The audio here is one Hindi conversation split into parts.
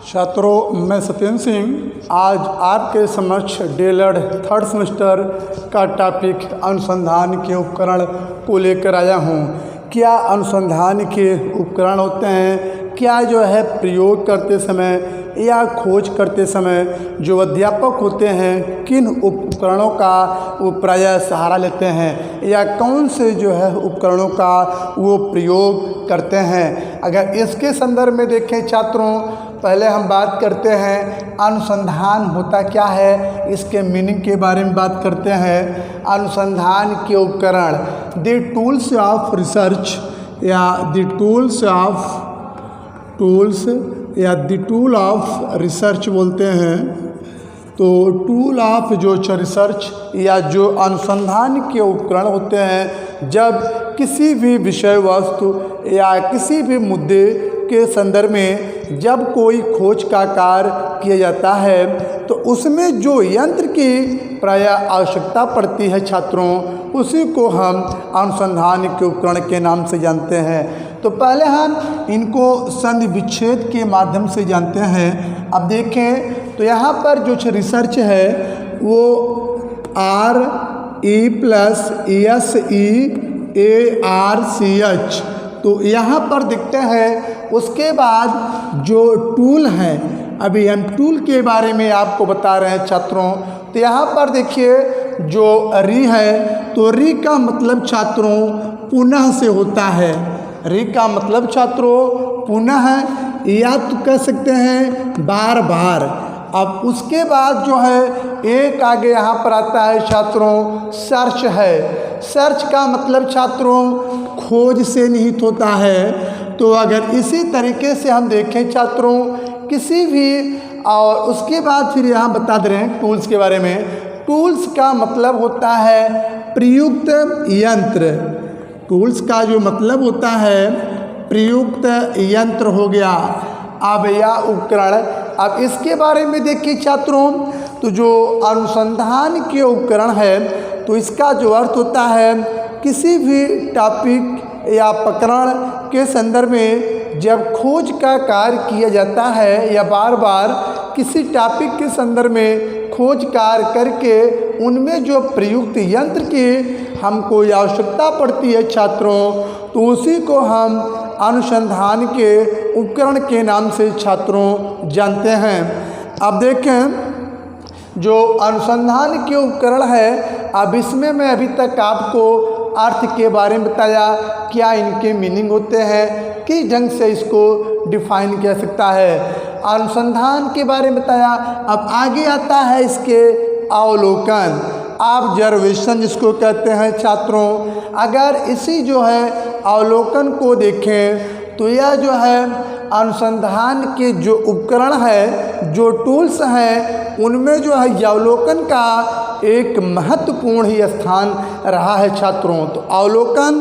छात्रों, मैं सत्येंद्र सिंह आज आपके समक्ष डीएलएड थर्ड सेमेस्टर का टॉपिक अनुसंधान के उपकरण को लेकर आया हूँ। क्या अनुसंधान के उपकरण होते हैं? क्या जो है प्रयोग करते समय या खोज करते समय जो अध्यापक होते हैं किन उपकरणों का वो प्रायः सहारा लेते हैं या कौन से जो है उपकरणों का वो प्रयोग करते हैं? अगर इसके संदर्भ में देखें छात्रों, पहले हम बात करते हैं अनुसंधान होता क्या है, इसके मीनिंग के बारे में बात करते हैं। अनुसंधान के उपकरण द टूल्स ऑफ रिसर्च या द टूल ऑफ रिसर्च बोलते हैं। तो टूल ऑफ जो रिसर्च या जो अनुसंधान के उपकरण होते हैं, जब किसी भी विषय वस्तु या किसी भी मुद्दे के संदर्भ में जब कोई खोज का कार्य किया जाता है तो उसमें जो यंत्र की प्रायः आवश्यकता पड़ती है छात्रों, उसी को हम अनुसंधान के उपकरण के नाम से जानते हैं। तो पहले हम इनको संधि विच्छेद के माध्यम से जानते हैं। अब देखें तो यहाँ पर जो रिसर्च है वो RE+SEARCH, तो यहाँ पर दिखते हैं। उसके बाद जो टूल है, अभी हम टूल के बारे में आपको बता रहे हैं छात्रों। तो यहाँ पर देखिए जो री है, तो री का मतलब छात्रों पुनः से होता है। री का मतलब छात्रों पुनः या तो कह सकते हैं बार बार। अब उसके बाद जो है एक आगे यहाँ पर आता है छात्रों सर्च है। सर्च का मतलब छात्रों खोज से निहित होता है। तो अगर इसी तरीके से हम देखें छात्रों किसी भी, और उसके बाद फिर यहाँ बता दे रहे हैं टूल्स के बारे में। टूल्स का मतलब होता है प्रयुक्त यंत्र। टूल्स का जो मतलब होता है प्रयुक्त यंत्र हो गया। अब या उपकरण, अब इसके बारे में देखिए छात्रों, तो जो अनुसंधान के उपकरण है तो इसका जो अर्थ होता है किसी भी टॉपिक या प्रकरण के संदर्भ में जब खोज का कार्य किया जाता है या बार बार किसी टॉपिक के संदर्भ में खोज कार्य करके उनमें जो प्रयुक्त यंत्र की हमको आवश्यकता पड़ती है छात्रों, तो उसी को हम अनुसंधान के उपकरण के नाम से छात्रों जानते हैं। अब देखें जो अनुसंधान के उपकरण है, अब इसमें मैं अभी तक आपको अर्थ के बारे में बताया, क्या इनके मीनिंग होते हैं, किस ढंग से इसको डिफाइन किया सकता है, अनुसंधान के बारे में बताया। अब आगे आता है इसके अवलोकन, ऑब्जर्वेशन जिसको कहते हैं छात्रों। अगर इसी जो है अवलोकन को देखें तो यह जो है अनुसंधान के जो उपकरण है, जो टूल्स हैं, उनमें जो है अवलोकन का एक महत्वपूर्ण ही स्थान रहा है छात्रों। तो अवलोकन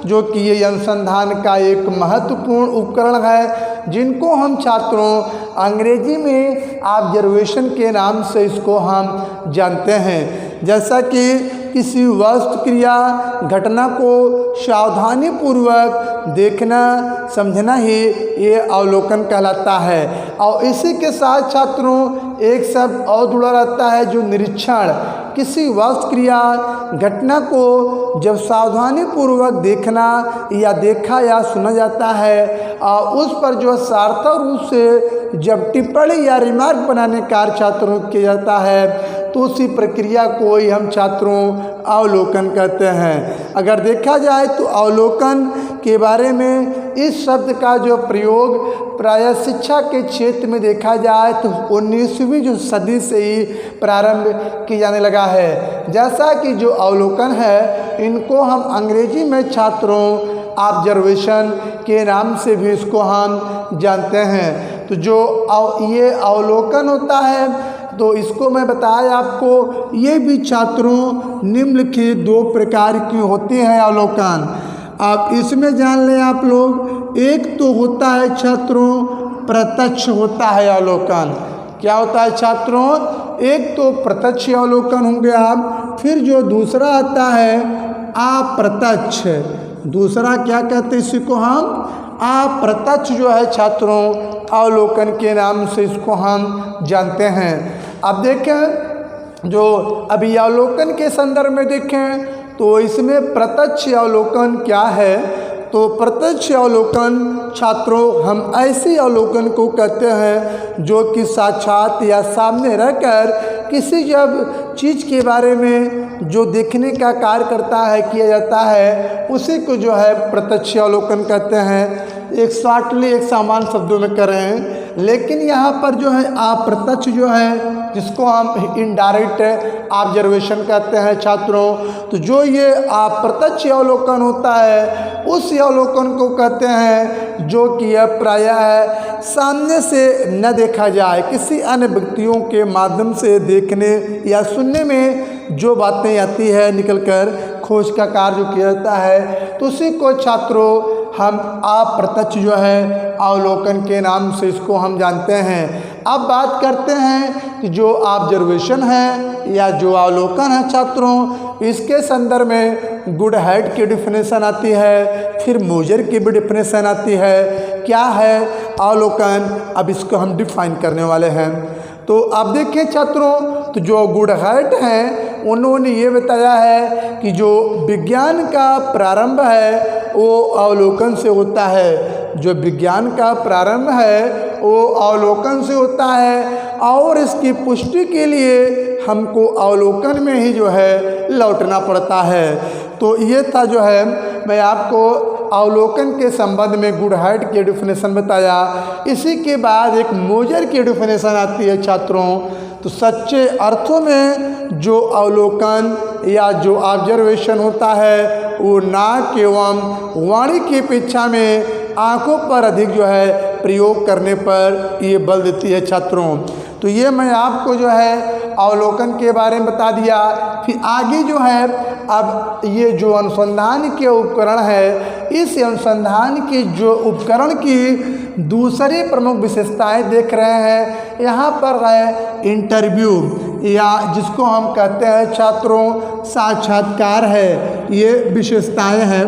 जो कि ये अनुसंधान का एक महत्वपूर्ण उपकरण है, जिनको हम छात्रों अंग्रेजी में ऑब्जर्वेशन के नाम से इसको हम जानते हैं। जैसा कि किसी वस्तु क्रिया घटना को सावधानी पूर्वक देखना समझना ही ये अवलोकन कहलाता है। और इसी के साथ छात्रों एक शब्द और जुड़ा रहता है जो निरीक्षण। किसी वस्तु क्रिया घटना को जब सावधानी पूर्वक देखना या देखा या सुना जाता है और उस पर जो सार्थक रूप से जब टिप्पणी या रिमार्क बनाने का छात्रों किया जाता है, तो उसी प्रक्रिया को ही हम छात्रों अवलोकन कहते हैं। अगर देखा जाए तो अवलोकन के बारे में इस शब्द का जो प्रयोग प्रायः शिक्षा के क्षेत्र में देखा जाए तो 19वीं जो सदी से ही प्रारंभ किया जाने लगा है। जैसा कि जो अवलोकन है इनको हम अंग्रेजी में छात्रों ऑब्जर्वेशन के नाम से भी इसको हम जानते हैं। तो जो ये अवलोकन होता है तो इसको मैं बताया आपको, ये भी छात्रों निम्नलिखित दो प्रकार की होती है अवलोकन। आप इसमें जान लें आप लोग, एक तो होता है छात्रों प्रत्यक्ष होता है अवलोकन। क्या होता है छात्रों? एक तो प्रत्यक्ष अवलोकन हो गया, फिर जो दूसरा आता है अप्रत्यक्ष। दूसरा क्या कहते हैं इसी को हम अप्रत्यक्ष जो है छात्रों अवलोकन के नाम से इसको हम जानते हैं। अब देखें जो अभी अवलोकन के संदर्भ में देखें तो इसमें प्रत्यक्ष अवलोकन क्या है। तो प्रत्यक्ष अवलोकन छात्रों हम ऐसे अवलोकन को कहते हैं जो कि साक्षात या सामने रहकर किसी जब चीज़ के बारे में जो देखने का कार्य करता है किया जाता है उसी को जो है प्रत्यक्ष अवलोकन कहते हैं। एक शॉर्टली एक सामान्य शब्दों में करें, लेकिन यहाँ पर जो है अप्रत्यक्ष जो है जिसको हम इनडायरेक्ट ऑब्जर्वेशन कहते हैं छात्रों। तो जो ये अप्रत्यक्ष अवलोकन होता है उस अवलोकन को कहते हैं जो कि यह प्रायः है सामने से न देखा जाए, किसी अन्य व्यक्तियों के माध्यम से देखने या सुनने में जो बातें आती है निकलकर खोज का कार्य जो किया जाता है तो उसी को छात्रों हम अप्रत्यक्ष जो है अवलोकन के नाम से इसको हम जानते हैं। अब बात करते हैं कि जो ऑब्जर्वेशन है या जो अवलोकन है छात्रों, इसके संदर्भ में गुड हेड की डिफिनेशन आती है, फिर मोजर की भी डिफिनेशन आती है। क्या है अवलोकन, अब इसको हम डिफाइन करने वाले हैं। तो अब देखिए छात्रों, तो जो गुड हेड हैं उन्होंने ये बताया है कि जो विज्ञान का प्रारंभ है वो अवलोकन से होता है। जो विज्ञान का प्रारंभ है वो अवलोकन से होता है और इसकी पुष्टि के लिए हमको अवलोकन में ही जो है लौटना पड़ता है। तो ये था जो है मैं आपको अवलोकन के संबंध में गुड हेड की डिफिनेशन बताया। इसी के बाद एक मोजर की डिफिनेशन आती है छात्रों। तो सच्चे अर्थों में जो अवलोकन या जो ऑब्जर्वेशन होता है वो नाक एवं वाणी की अपेक्षा में आँखों पर अधिक जो है प्रयोग करने पर ये बल देती है छात्रों। तो ये मैं आपको जो है अवलोकन के बारे में बता दिया। फिर आगे जो है अब ये जो अनुसंधान के उपकरण है, इस अनुसंधान के जो उपकरण की दूसरी प्रमुख विशेषताएं देख रहे हैं। यहाँ पर है इंटरव्यू या जिसको हम कहते हैं छात्रों साक्षात्कार है, ये विशेषताएं हैं।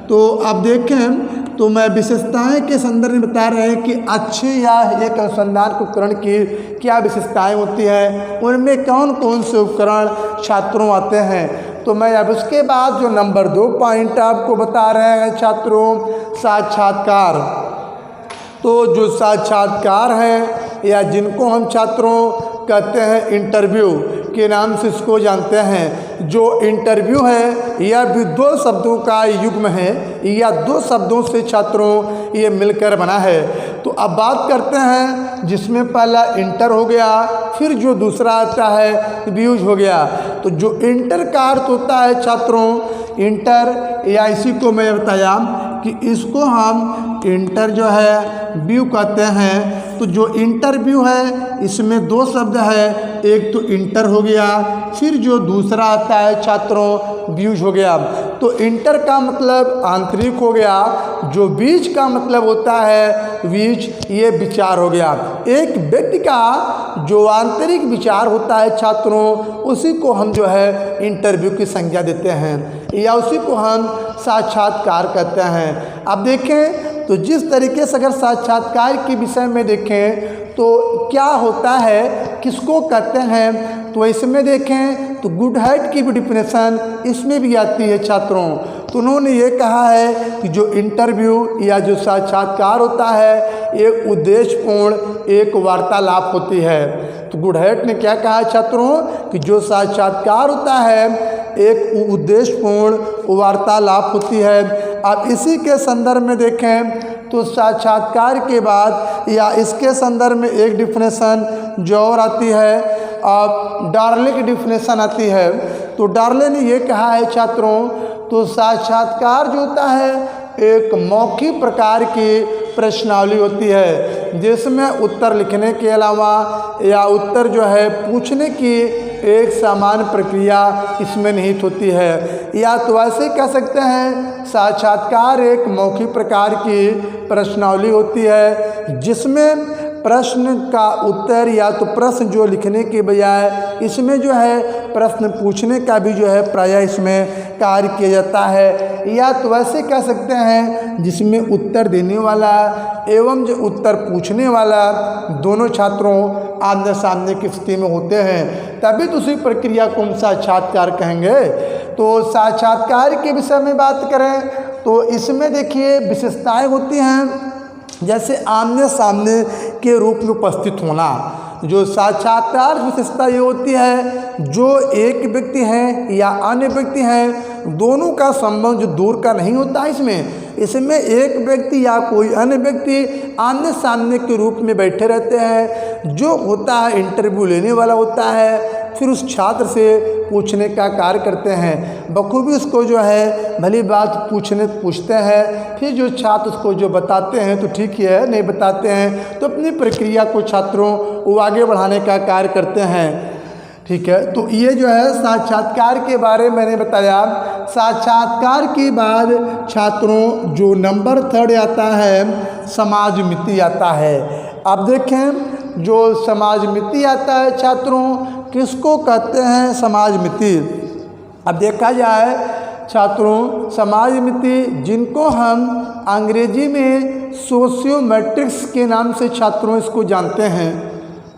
तो अब देखें तो मैं विशेषताएं के संदर्भ में बता रहे हैं कि अच्छे या एक अनुसंधान उपकरण की क्या विशेषताएं होती हैं, उनमें कौन कौन से उपकरण छात्रों आते हैं। तो मैं अब उसके बाद जो नंबर 2 पॉइंट आपको बता रहे हैं छात्रों साक्षात्कार। तो जो साक्षात्कार है या जिनको हम छात्रों कहते हैं इंटरव्यू के नाम से इसको जानते हैं। जो इंटरव्यू है यह भी 2 शब्दों का युग्म है या 2 शब्दों से छात्रों ये मिलकर बना है। तो अब बात करते हैं जिसमें पहला इंटर हो गया, फिर जो दूसरा आता है व्यूज हो गया। तो जो इंटर का अर्थ होता है छात्रों इंटर या इसी को मैं बताया कि इसको हम इंटर जो है व्यू कहते हैं। तो जो इंटरव्यू है इसमें 2 शब्द है, एक तो इंटर हो गया, फिर जो दूसरा आता है छात्रों व्यूज हो गया। तो इंटर का मतलब आंतरिक हो गया, जो बीज का मतलब होता है बीज, ये विचार हो गया। एक व्यक्ति का जो आंतरिक विचार होता है छात्रों उसी को हम जो है इंटरव्यू की संज्ञा देते हैं या उसी को हम साक्षात्कार कहते हैं। अब देखें तो जिस तरीके से अगर साक्षात्कार के विषय में देखें तो क्या होता है, किसको कहते हैं, तो इसमें देखें तो गुड हेड की भी डिफिनेशन इसमें भी आती है छात्रों। तो उन्होंने ये कहा है कि जो इंटरव्यू या जो साक्षात्कार होता है एक उद्देश्यपूर्ण एक वार्तालाप होती है। तो गुड हेड ने क्या कहा छात्रों कि जो साक्षात्कार होता है एक उद्देश्यपूर्ण वार्तालाप होती है। अब इसी के संदर्भ में देखें तो साक्षात्कार के बाद या इसके संदर्भ में एक डिफिनेशन जो और आती है डार्ले की डिफिनेशन आती है। तो डार्ले ने ये कहा है छात्रों तो साक्षात्कार जो होता है एक मौखिक प्रकार की प्रश्नावली होती है जिसमें उत्तर लिखने के अलावा या उत्तर जो है पूछने की एक सामान्य प्रक्रिया इसमें निहित होती है। या तो ऐसे कह सकते हैं साक्षात्कार एक मौखिक प्रकार की प्रश्नावली होती है जिसमें प्रश्न का उत्तर या तो प्रश्न जो लिखने के बजाय इसमें जो है प्रश्न पूछने का भी जो है प्रायः इसमें कार्य किया जाता है, या तो वैसे कह सकते हैं जिसमें उत्तर देने वाला एवं जो उत्तर पूछने वाला दोनों छात्रों आमने सामने की स्थिति में होते हैं, तभी तो उसी प्रक्रिया को हम साक्षात्कार कहेंगे। तो साक्षात्कार के विषय में बात करें तो इसमें देखिए विशेषताएं होती हैं, जैसे आमने सामने के रूप में उपस्थित होना। जो साक्षात्कार विशेषता ये होती है, जो एक व्यक्ति है या अन्य व्यक्ति है, दोनों का संबंध जो दूर का नहीं होता है। इसमें एक व्यक्ति या कोई अन्य व्यक्ति आमने सामने के रूप में बैठे रहते हैं। जो होता है इंटरव्यू लेने वाला होता है, फिर उस छात्र से पूछने का कार्य करते हैं, बखूबी उसको जो है भली बात पूछते हैं। फिर जो छात्र उसको जो बताते हैं तो ठीक ही है, नहीं बताते हैं तो अपनी प्रक्रिया को छात्रों वो आगे बढ़ाने का कार्य करते हैं। ठीक है, तो ये जो है साक्षात्कार के बारे में मैंने बताया। साक्षात्कार के बाद छात्रों जो नंबर 3 आता है समाज मिति आता है। अब देखें जो समाज मिति आता है छात्रों, किसको कहते हैं समाज मिति। अब देखा जाए छात्रों, समाज मिति जिनको हम अंग्रेजी में सोशियोमेट्रिक्स के नाम से छात्रों इसको जानते हैं,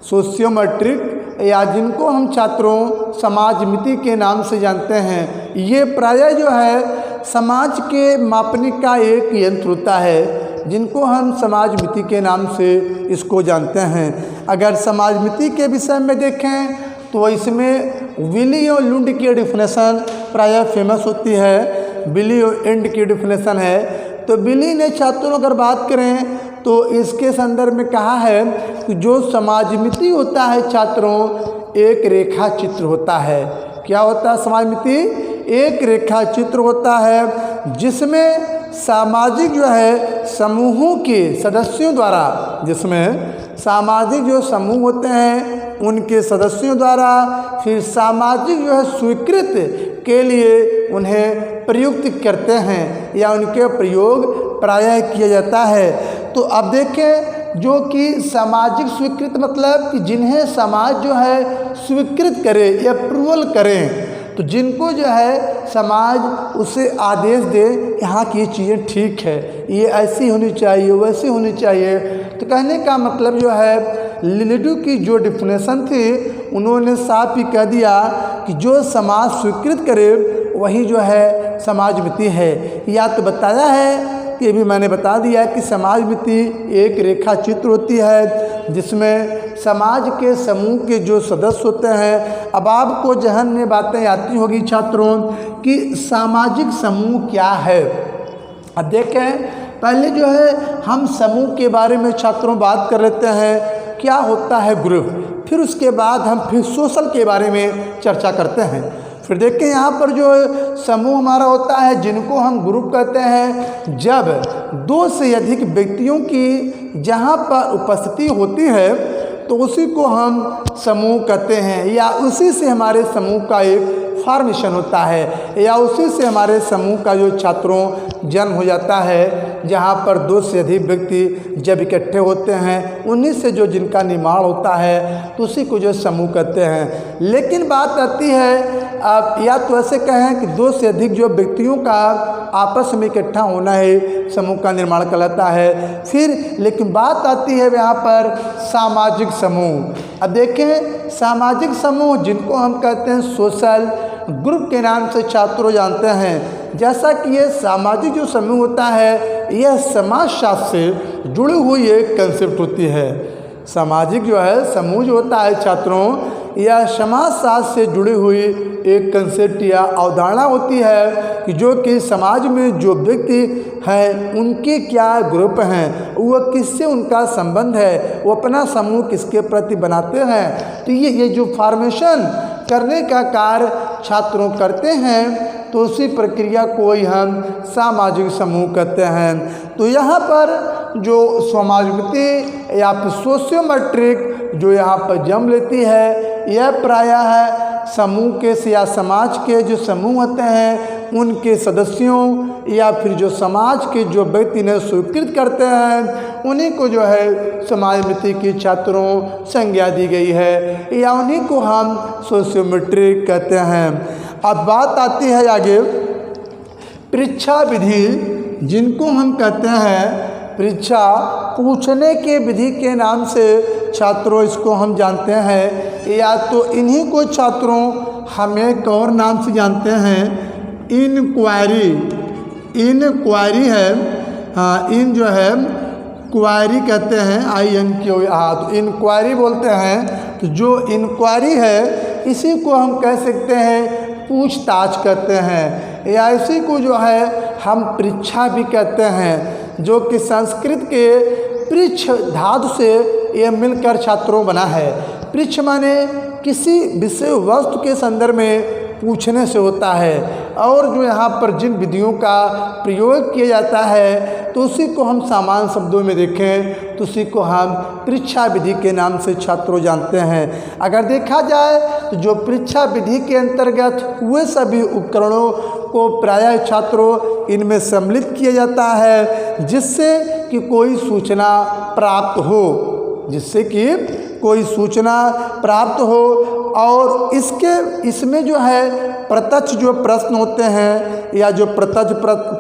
सोशियोमेट्रिक, या जिनको हम छात्रों समाज मिति के नाम से जानते हैं। ये प्रायः जो है समाज के मापने का एक यंत्र होता है, जिनको हम समाज मिति के नाम से इसको जानते हैं। अगर समाज मिति के विषय में देखें तो इसमें विली और लुंड की डेफिनेशन प्रायः फेमस होती है। विली और एंड की डेफिनेशन है। तो विली ने छात्रों अगर बात करें तो इसके संदर्भ में कहा है कि जो समाज मिति होता है छात्रों, एक रेखा चित्र होता है। क्या होता है समाज मिति? एक रेखा चित्र होता है जिसमें सामाजिक जो है समूहों के सदस्यों द्वारा, जिसमें सामाजिक जो समूह होते हैं उनके सदस्यों द्वारा फिर सामाजिक जो है स्वीकृत के लिए उन्हें प्रयुक्त करते हैं या उनके प्रयोग प्रायः किया जाता है। तो अब देखें जो कि सामाजिक स्वीकृत मतलब कि जिन्हें समाज जो है स्वीकृत करे या अप्रूवल करें, तो जिनको जो है समाज उसे आदेश दे यहाँ की ये चीज़ें ठीक है, ये ऐसी होनी चाहिए, वैसी होनी चाहिए। तो कहने का मतलब जो है लिलिडू की जो डेफिनेशन थी उन्होंने साफ ही कह दिया कि जो समाज स्वीकृत करे वही जो है समाज मिति है। या तो बताया है कि भी मैंने बता दिया कि समाज मिति एक रेखा चित्र होती है जिसमें समाज के समूह के जो सदस्य होते हैं। अब आपको जहन में बातें आती होगी छात्रों कि सामाजिक समूह क्या है। अब देखें पहले जो है हम समूह के बारे में छात्रों बात कर लेते हैं, क्या होता है ग्रुप, फिर उसके बाद हम फिर सोशल के बारे में चर्चा करते हैं। फिर देखें यहाँ पर जो समूह हमारा होता है जिनको हम ग्रुप कहते हैं, जब 2 से अधिक व्यक्तियों की जहाँ पर उपस्थिति होती है तो उसी को हम समूह कहते हैं, या उसी से हमारे समूह का एक फॉर्मेशन होता है, या उसी से हमारे समूह का जो छात्रों जन्म हो जाता है। जहाँ पर 2 से अधिक व्यक्ति जब इकट्ठे होते हैं उन्हीं से जो जिनका निर्माण होता है तो उसी को जो समूह कहते हैं। लेकिन बात आती है आप या तो ऐसे कहें कि 2 से अधिक जो व्यक्तियों का आपस में इकट्ठा होना है समूह का निर्माण कहलाता है। फिर लेकिन बात आती है यहाँ पर सामाजिक समूह। अब देखें सामाजिक समूह जिनको हम कहते हैं सोशल ग्रुप के नाम से छात्रों जानते हैं। जैसा कि ये सामाजिक जो समूह होता है यह समाजशास्त्र से जुड़ी हुई एक कंसेप्ट होती है। सामाजिक जो है समूह जो होता है छात्रों, यह समाजशास्त्र से जुड़ी हुई एक कंसेप्ट या अवधारणा होती है कि जो कि समाज में जो व्यक्ति हैं उनके क्या ग्रुप हैं, वह किससे उनका संबंध है, वो अपना समूह किसके प्रति बनाते हैं। तो ये जो फॉर्मेशन करने का कार्य छात्रों करते हैं तो उसी प्रक्रिया को ही हम सामाजिक समूह कहते हैं। तो यहाँ पर जो समाज मिति या फिर सोशियोमेट्रिक जो यहाँ पर जन्म लेती है, यह प्रायः है समूह के या समाज के जो समूह होते हैं उनके सदस्यों या फिर जो समाज के जो व्यक्ति ने स्वीकृत करते हैं उन्हीं को जो है समाजमिति के छात्रों संज्ञा दी गई है, या उन्हीं को हम सोशियोमेट्रिक कहते हैं। अब बात आती है आगे परीक्षा विधि, जिनको हम कहते हैं परीक्षा पूछने के विधि के नाम से छात्रों इसको हम जानते हैं, या तो इन्हीं को छात्रों हम एक और नाम से जानते हैं इनक्वायरी। इनक्वायरी है, हाँ इन जो है क्वायरी कहते हैं INQ, हाँ तो इनक्वायरी बोलते हैं। तो जो इनक्वायरी है इसी को हम कह सकते हैं पूछताछ कहते हैं, या इसी को जो है हम परीक्षा भी कहते हैं, जो कि संस्कृत के पृच्छ धातु से यह मिलकर छात्रों बना है। पृच्छ माने किसी विषय वस्तु के संदर्भ में पूछने से होता है, और जो यहाँ पर जिन विधियों का प्रयोग किया जाता है तो उसी को हम सामान्य शब्दों में देखें तो उसी को हम परीक्षा विधि के नाम से छात्रों जानते हैं। अगर देखा जाए तो जो परीक्षा विधि के अंतर्गत हुए सभी उपकरणों को प्रायः छात्रों इनमें सम्मिलित किया जाता है, जिससे कि कोई सूचना प्राप्त हो, जिससे कि कोई सूचना प्राप्त हो। और इसमें जो है प्रत्यक्ष जो प्रश्न होते हैं या जो प्रत्यक्ष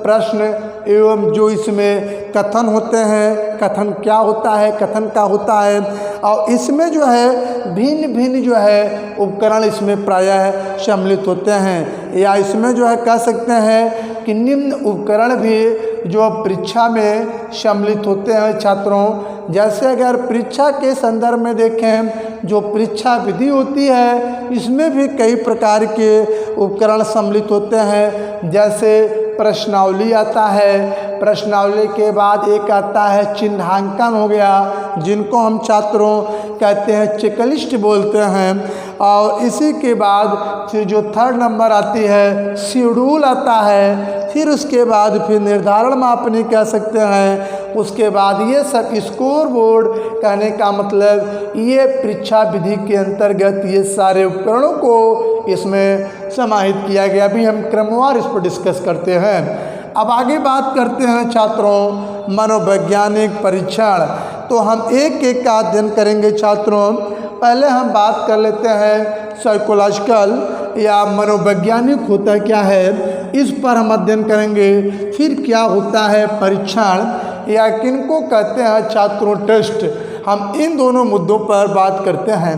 प्रश्न एवं जो इसमें कथन होते हैं, कथन क्या होता है, कथन का होता है, और इसमें जो है भिन्न भिन्न जो है उपकरण इसमें प्रायः सम्मिलित होते हैं, या इसमें जो है कह सकते हैं कि निम्न उपकरण भी जो परीक्षा में सम्मिलित होते हैं छात्रों। जैसे अगर परीक्षा के संदर्भ में देखें, जो परीक्षा विधि होती है इसमें भी कई प्रकार के उपकरण सम्मिलित होते हैं। जैसे प्रश्नावली आता है, प्रश्नावली के बाद एक आता है चिन्हांकन हो गया, जिनको हम छात्रों कहते हैं चेकलिस्ट बोलते हैं, और इसी के बाद फिर जो थर्ड नंबर आती है शेड्यूल आता है, फिर उसके बाद फिर निर्धारण मापनी कह सकते हैं, उसके बाद ये सब स्कोर बोर्ड कहने का मतलब ये परीक्षा विधि के अंतर्गत ये सारे उपकरणों को इसमें समाहित किया गया। अभी हम क्रमवार इस पर डिस्कस करते हैं। अब आगे बात करते हैं छात्रों मनोवैज्ञानिक परीक्षण। तो हम एक एक का अध्ययन करेंगे छात्रों। पहले हम बात कर लेते हैं साइकोलॉजिकल या मनोवैज्ञानिक होता क्या है, इस पर हम अध्ययन करेंगे। फिर क्या होता है परीक्षण या किनको कहते हैं छात्रों टेस्ट, हम इन दोनों मुद्दों पर बात करते हैं।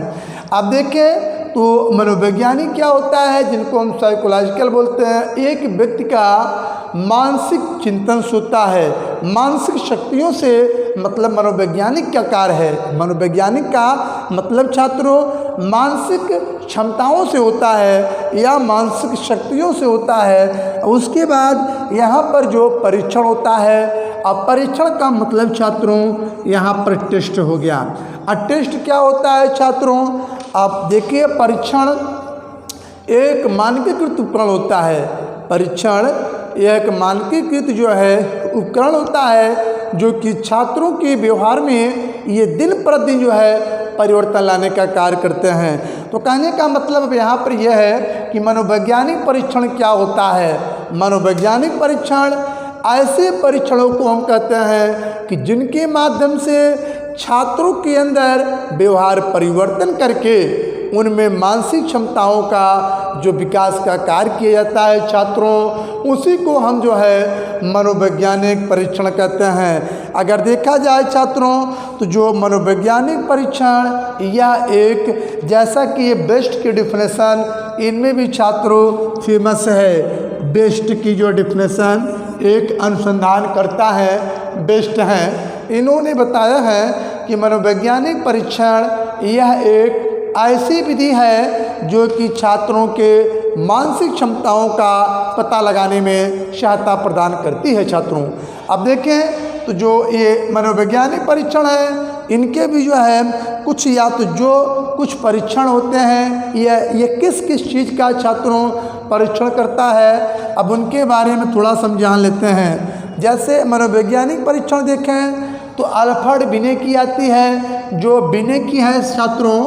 अब देखें तो मनोवैज्ञानिक क्या होता है, जिनको हम साइकोलॉजिकल बोलते हैं, एक व्यक्ति का मानसिक चिंतन होता है, मानसिक शक्तियों से मतलब मनोवैज्ञानिक क्या कार्य है। मनोवैज्ञानिक का मतलब छात्रों मानसिक क्षमताओं से होता है या मानसिक शक्तियों से होता है। उसके बाद यहाँ पर जो परीक्षण होता है, अब परीक्षण का मतलब छात्रों यहाँ पर टेस्ट हो गया। अब टेस्ट क्या होता है छात्रों, आप देखिए परीक्षण एक मानकीकृत उपकरण होता है। परीक्षण एक मानकीकृत जो है उपकरण होता है, जो कि छात्रों के व्यवहार में ये दिन प्रतिदिन जो है परिवर्तन लाने का कार्य करते हैं। तो कहने का मतलब यहाँ पर यह है कि मनोवैज्ञानिक परीक्षण क्या होता है। मनोवैज्ञानिक परीक्षण ऐसे परीक्षणों को हम कहते हैं कि जिनके माध्यम से छात्रों के अंदर व्यवहार परिवर्तन करके उनमें मानसिक क्षमताओं का जो विकास का कार्य किया जाता है छात्रों, उसी को हम जो है मनोवैज्ञानिक परीक्षण कहते हैं। अगर देखा जाए छात्रों तो जो मनोवैज्ञानिक परीक्षण या एक जैसा कि ये बेस्ट की डिफिनेशन इनमें भी छात्रों फेमस है। बेस्ट की जो डिफिनेशन एक अनुसंधान करता है बेस्ट हैं, इन्होंने बताया है कि मनोवैज्ञानिक परीक्षण यह एक ऐसी विधि है जो कि छात्रों के मानसिक क्षमताओं का पता लगाने में सहायता प्रदान करती है छात्रों। अब देखें तो जो ये मनोवैज्ञानिक परीक्षण है, इनके भी जो है कुछ या तो जो कुछ परीक्षण होते हैं ये किस किस चीज़ का छात्रों परीक्षण करता है, अब उनके बारे में थोड़ा समझान लेते हैं। जैसे मनोवैज्ञानिक परीक्षण देखें तो अल्फ्रेड बिने की आती है। जो बिने की है छात्रों,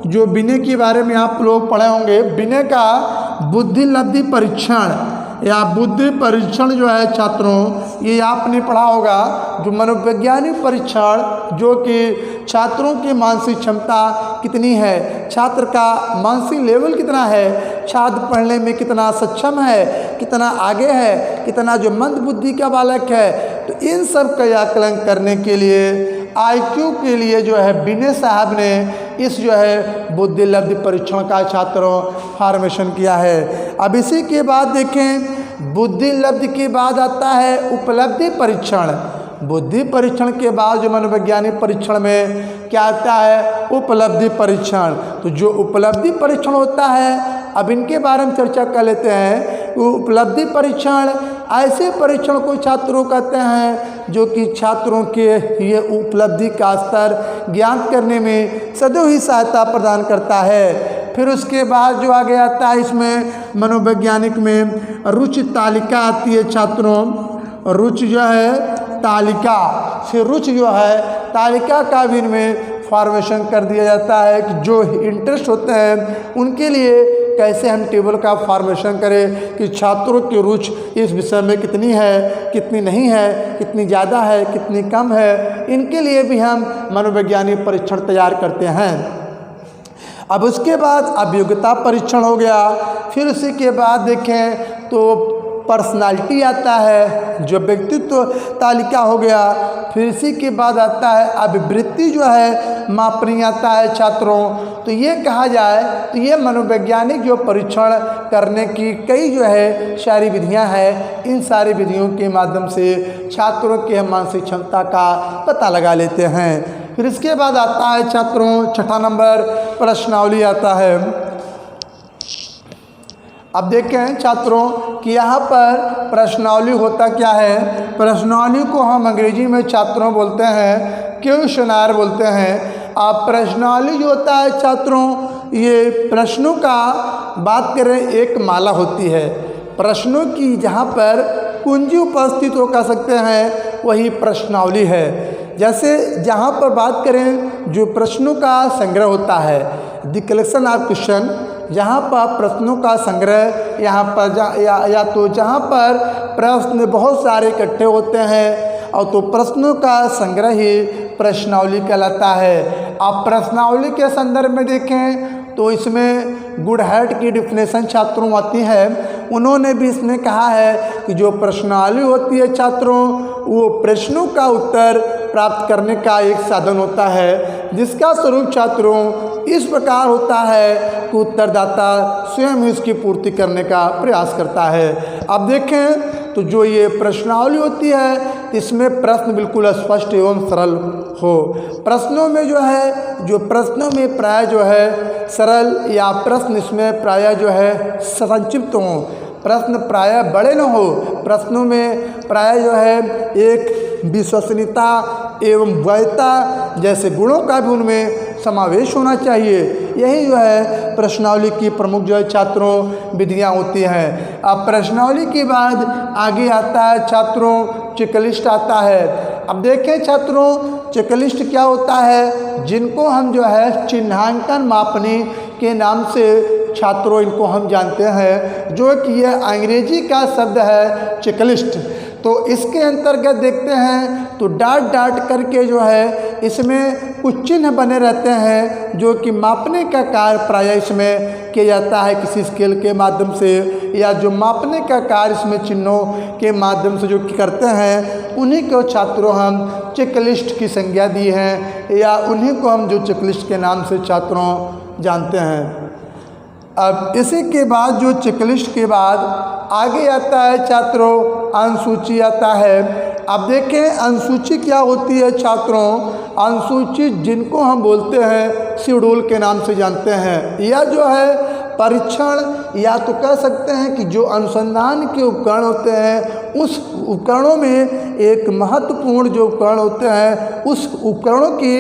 जो बिने के बारे में आप लोग पढ़े होंगे, बिने का बुद्धि लब्धि परीक्षण या बुद्धि परीक्षण जो है छात्रों, ये आपने पढ़ा होगा। जो मनोवैज्ञानिक परीक्षण जो कि छात्रों की मानसिक क्षमता कितनी है, छात्र का मानसिक लेवल कितना है, छात्र पढ़ने में कितना सक्षम है, कितना आगे है, कितना जो मंद बुद्धि का बालक है, तो इन सब का आकलन करने के लिए IQ के लिए जो है बिने साहब ने इस जो है बुद्धि लब्धि परीक्षण का छात्रों फॉर्मेशन किया है। अब इसी के बाद देखें, बुद्धि लब्धि के बाद आता है उपलब्धि परीक्षण। बुद्धि परीक्षण के बाद जो मनोवैज्ञानिक परीक्षण में क्या आता है, उपलब्धि परीक्षण। तो जो उपलब्धि परीक्षण होता है, अब इनके बारे में चर्चा कर लेते हैं। उपलब्धि परीक्षण ऐसे परीक्षण को छात्रों कहते हैं जो कि छात्रों के ये उपलब्धि का स्तर ज्ञात करने में सदैव ही सहायता प्रदान करता है। फिर उसके बाद जो आगे आता है इसमें मनोवैज्ञानिक में रुचि तालिका आती है छात्रों। रुचि जो है तालिका, फिर रुचि जो है तालिका का भी इनमें फॉर्मेशन कर दिया जाता है कि जो इंटरेस्ट होते हैं उनके लिए कैसे हम टेबल का फॉर्मेशन करें कि छात्रों की रुचि इस विषय में कितनी है, कितनी नहीं है, कितनी ज़्यादा है, कितनी कम है, इनके लिए भी हम मनोवैज्ञानिक परीक्षण तैयार करते हैं। अब उसके बाद अभियोग्यता परीक्षण हो गया। फिर उसी के बाद देखें तो पर्सनालिटी आता है, जो व्यक्तित्व तालिका हो गया। फिर इसी के बाद आता है अभिवृत्ति जो है मापनी आता है छात्रों। तो ये कहा जाए तो ये मनोवैज्ञानिक जो परीक्षण करने की कई जो है सारी विधियां हैं, इन सारी विधियों के माध्यम से छात्रों के मानसिक क्षमता का पता लगा लेते हैं। फिर इसके बाद आता है छात्रों छठा नंबर प्रश्नावली आता है। अब देखें छात्रों कि यहाँ पर प्रश्नावली होता क्या है। प्रश्नावली को हम अंग्रेजी में छात्रों बोलते हैं क्वेश्चनर बोलते हैं। अब प्रश्नावली जो होता है छात्रों, ये प्रश्नों का बात करें एक माला होती है। प्रश्नों की जहाँ पर कुंजी उपस्थित हो कह सकते हैं वही प्रश्नावली है। जैसे जहाँ पर बात करें जो प्रश्नों का संग्रह होता है, द कलेक्शन ऑफ क्वेश्चन, जहाँ पर प्रश्नों का संग्रह, यहाँ पर या तो जहाँ पर प्रश्न बहुत सारे इकट्ठे होते हैं और तो प्रश्नों का संग्रह ही प्रश्नावली कहलाता है। आप प्रश्नावली के संदर्भ में देखें तो इसमें गुडहर्ट की डिफिनेशन छात्रों आती है। उन्होंने भी इसमें कहा है कि जो प्रश्नावली होती है छात्रों, वो प्रश्नों का उत्तर प्राप्त करने का एक साधन होता है, जिसका स्वरूप छात्रों इस प्रकार होता है कि उत्तरदाता स्वयं ही उसकी पूर्ति करने का प्रयास करता है। अब देखें तो जो ये प्रश्नावली होती है इसमें प्रश्न बिल्कुल स्पष्ट एवं सरल हो। प्रश्नों में जो है, जो प्रश्नों में प्राय जो है सरल या प्रश्न इसमें प्राय जो है संक्षिप्त हों, प्रश्न प्राय बड़े न हो। प्रश्नों में प्राय जो है एक विश्वसनीयता एवं वैधता जैसे गुणों का भी उनमें समावेश होना चाहिए। यही जो है प्रश्नावली की प्रमुख जो है छात्रों विधियाँ होती हैं। अब प्रश्नावली के बाद आगे आता है छात्रों चेकलिस्ट आता है। अब देखें छात्रों चेकलिस्ट क्या होता है, जिनको हम जो है चिन्हांकन मापनी के नाम से छात्रों इनको हम जानते हैं, जो कि ये अंग्रेजी का शब्द है चेकलिस्ट। तो इसके अंतर्गत देखते हैं तो डाट डाट करके जो है इसमें कुछ चिन्ह बने रहते हैं जो कि मापने का कार्य प्राय इसमें किया जाता है किसी स्केल के माध्यम से, या जो मापने का कार्य इसमें चिन्हों के माध्यम से जो करते हैं उन्हीं को छात्रों हम चेकलिस्ट की संज्ञा दी है, या उन्हीं को हम जो चेकलिस्ट के नाम से छात्रों जानते हैं। अब इसी के बाद जो चेकलिस्ट के बाद आगे आता है छात्रों अनुसूची आता है। अब देखें अनुसूची क्या होती है छात्रों, अनुसूची जिनको हम बोलते हैं शेड्यूल के नाम से जानते हैं, या जो है परीक्षण या तो कह सकते हैं कि जो अनुसंधान के उपकरण होते हैं उस उपकरणों में एक महत्वपूर्ण जो उपकरण होते हैं उस उपकरणों की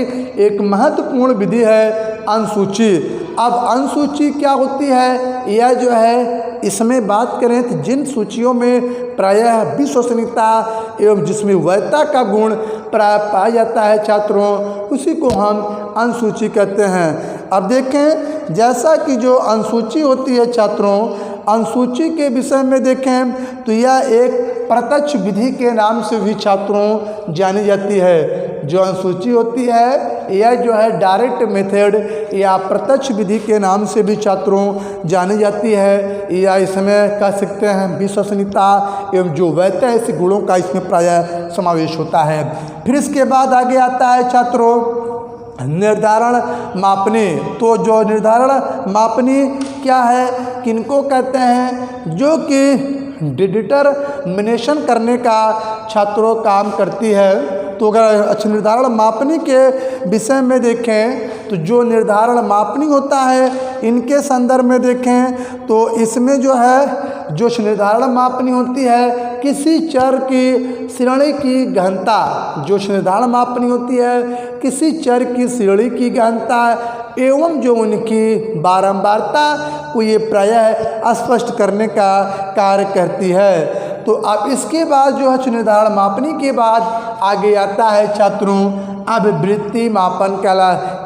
एक महत्वपूर्ण विधि है अनुसूची। अब अनुसूची क्या होती है, यह जो है इसमें बात करें तो जिन सूचियों में प्रायः विश्वसनीयता एवं जिसमें वैधता का गुण प्राय पाया जाता है छात्रों, उसी को हम अनुसूची कहते हैं। अब देखें जैसा कि जो अनुसूची होती है छात्रों, अनुसूची के विषय में देखें तो यह एक प्रत्यक्ष विधि के नाम से भी छात्रों जानी जाती है। जो अनुसूची होती है यह जो है डायरेक्ट मेथड या प्रत्यक्ष विधि के नाम से भी छात्रों जानी जाती है, या इसमें कह सकते हैं विश्वसनीयता एवं जो वैध ऐसे गुणों का इसमें प्रायः समावेश होता है। फिर इसके बाद आगे आता है छात्रों निर्धारण मापनी। तो जो निर्धारण मापनी क्या है, किनको कहते हैं, जो कि डिटरमिनेशन करने का छात्रों काम करती है। तो अगर अच्छा निर्धारण मापनी के विषय में देखें तो जो निर्धारण मापनी होता है इनके संदर्भ में देखें तो इसमें जो है जो निर्धारण मापनी होती है किसी चर की श्रेणी की गहनता, जो निर्धारण मापनी होती है किसी चर की श्रेणी की गहनता एवं जो उनकी बारंबारता को ये प्रायः स्पष्ट करने का कार्य करती है। तो अब इसके बाद जो है निर्धारण मापनी के बाद आगे आता है छात्रों अभिवृत्ति मापन।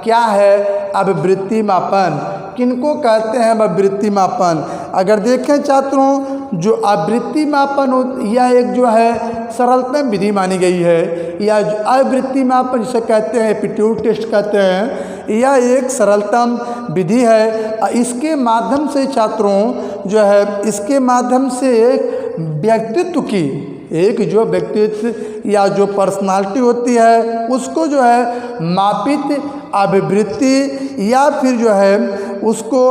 क्या है अभिवृत्ति मापन, किनको कहते हैं अभिवृत्ति मापन? अगर देखें छात्रों जो अभिवृत्ति मापन यह एक जो है सरलतम विधि मानी गई है, या अभिवृत्ति मापन जिसे कहते हैं एप्टीट्यूड टेस्ट कहते हैं, यह एक सरलतम विधि है। इसके माध्यम से छात्रों जो है इसके माध्यम से व्यक्तित्व की एक जो व्यक्तित्व या जो पर्सनालिटी होती है उसको जो है मापित अभिवृत्ति या फिर जो है उसको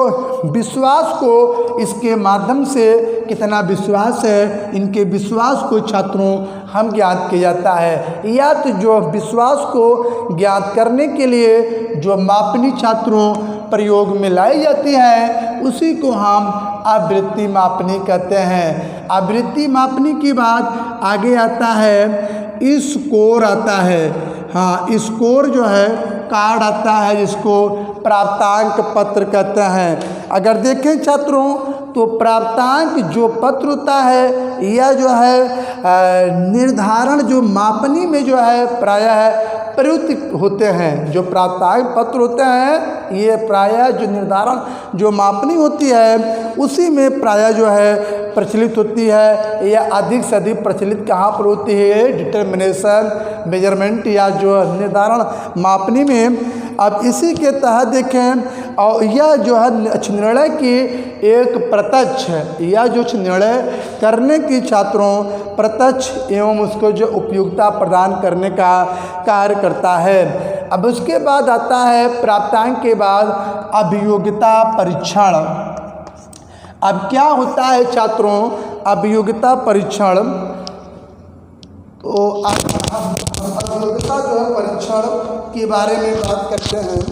विश्वास को इसके माध्यम से कितना विश्वास है इनके विश्वास को छात्रों हम ज्ञात किया जाता है। या तो जो विश्वास को ज्ञात करने के लिए जो मापनी छात्रों प्रयोग में लाई जाती है उसी को हम आवृत्ति मापनी कहते हैं। आवृत्ति मापनी की बात आगे आता है स्कोर आता है। हाँ, स्कोर जो है कार्ड आता है जिसको प्राप्तांक पत्र कहते हैं। अगर देखें छात्रों तो प्राप्तांक जो पत्र होता है यह जो है निर्धारण जो मापनी में जो है प्रायः प्रयुक्त होते हैं। जो प्राप्तांक पत्र होते हैं ये प्रायः जो निर्धारण जो मापनी होती है उसी में प्रायः जो है प्रचलित होती है। या अधिक से अधिक प्रचलित कहाँ पर होती है डिटर्मिनेशन मेजरमेंट या जो निर्धारण मापनी में। अब इसी के तहत देखें और यह जो है निर्णय की एक प्रत्यक्ष या जो निर्णय करने की छात्रों प्रत्यक्ष एवं उसको जो उपयोगिता प्रदान करने का कार्य करता है। अब उसके बाद आता है प्राप्तांक के बाद अभियोग्यता परीक्षण। अब क्या होता है छात्रों अभियोग्यता परीक्षण? तो अभियोग्यता जो है परीक्षण के बारे में बात करते हैं।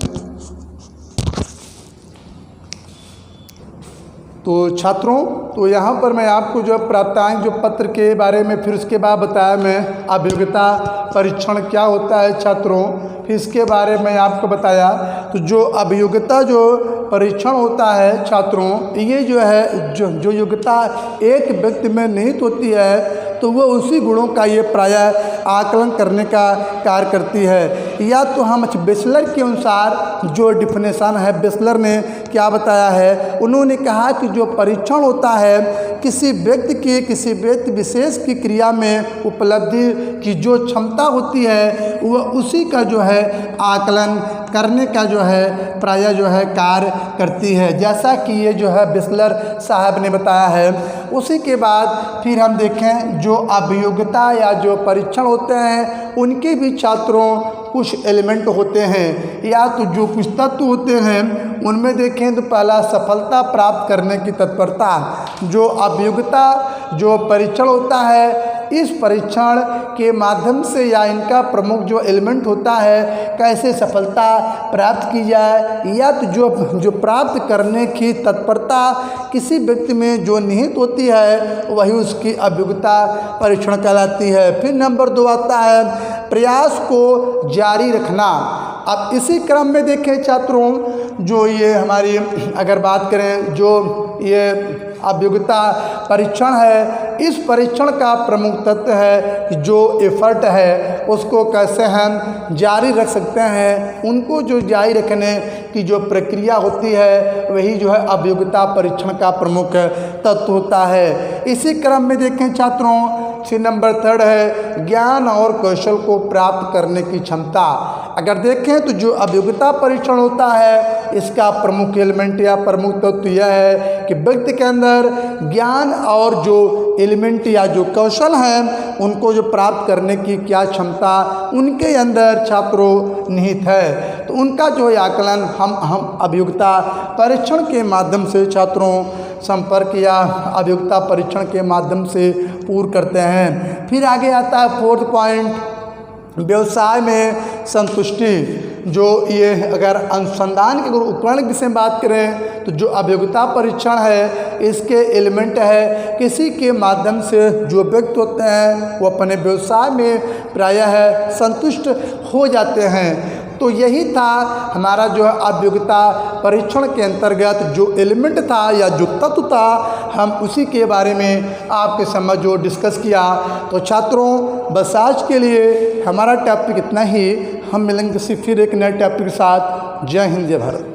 तो छात्रों तो यहाँ पर मैं आपको जो प्राप्तांक जो पत्र के बारे में फिर उसके बाद बताया मैं अभियोग्यता परीक्षण क्या होता है छात्रों, फिर इसके बारे में आपको बताया। तो जो अभियोग्यता जो परीक्षण होता है छात्रों ये जो है जो योग्यता एक व्यक्ति में निहित होती है तो वह उसी गुणों का ये प्रायः आकलन करने का कार्य करती है। या तो हम बेसलर के अनुसार जो डिफिनेशन है बेसलर ने क्या बताया है, उन्होंने कहा कि जो परीक्षण होता है किसी व्यक्ति की किसी व्यक्ति विशेष की क्रिया में उपलब्धि की जो क्षमता होती है वह उसी का जो है आकलन करने का जो है प्रायः जो है कार्य करती है, जैसा कि ये जो है बेसलर साहब ने बताया है। उसी के बाद फिर हम देखें जो अभियोग्यता या जो परीक्षण होते हैं उनके भी छात्रों कुछ एलिमेंट होते हैं या तो जो कुछ तत्व होते हैं उनमें देखें तो पहला सफलता प्राप्त करने की तत्परता। जो अभियोग्यता जो परीक्षण होता है इस परीक्षण के माध्यम से या इनका प्रमुख जो एलिमेंट होता है कैसे सफलता प्राप्त की जाए या तो जो प्राप्त करने की तत्परता किसी व्यक्ति में जो निहित होती है वही उसकी अभियोग्यता परीक्षण कहलाती है। फिर नंबर 2 आता है प्रयास को जारी रखना। अब इसी क्रम में देखें छात्रों जो ये हमारी अगर बात करें जो ये अभियोग्यता परीक्षण है इस परीक्षण का प्रमुख तत्व है कि जो एफर्ट है उसको कैसे हम जारी रख सकते हैं। उनको जो जारी रखने की जो प्रक्रिया होती है वही जो है अभियोग्यता परीक्षण का प्रमुख तत्व होता है। इसी क्रम में देखें छात्रों, नंबर 3 है ज्ञान और कौशल को प्राप्त करने की क्षमता। अगर देखें तो जो अभियोग्यता परीक्षण होता है इसका प्रमुख एलिमेंट या प्रमुख तत्व यह है कि व्यक्ति के अंदर ज्ञान और जो एलिमेंट या जो कौशल हैं उनको जो प्राप्त करने की क्या क्षमता उनके अंदर छात्रों निहित है। तो उनका जो है आकलन हम अभियोग्यता परीक्षण के माध्यम से छात्रों संपर्क या अभियोग्यता परीक्षण के माध्यम से पूर्ण करते हैं। फिर आगे आता है 4th पॉइंट, व्यवसाय में संतुष्टि। जो ये अगर अनुसंधान के अगर उपकरण की विषय में बात करें तो जो अभियोग्यता परीक्षण है इसके एलिमेंट है किसी के माध्यम से जो व्यक्ति होते हैं वो अपने व्यवसाय में प्रायः संतुष्ट हो जाते हैं। तो यही था हमारा जो है अभियोग्यता परीक्षण के अंतर्गत जो एलिमेंट था या जो तत्व था हम उसी के बारे में आपके समझ जो डिस्कस किया। तो छात्रों बस आज के लिए हमारा टॉपिक इतना ही। हम मिलेंगे फिर एक नए टॉपिक के साथ। जय हिंद जय भारत।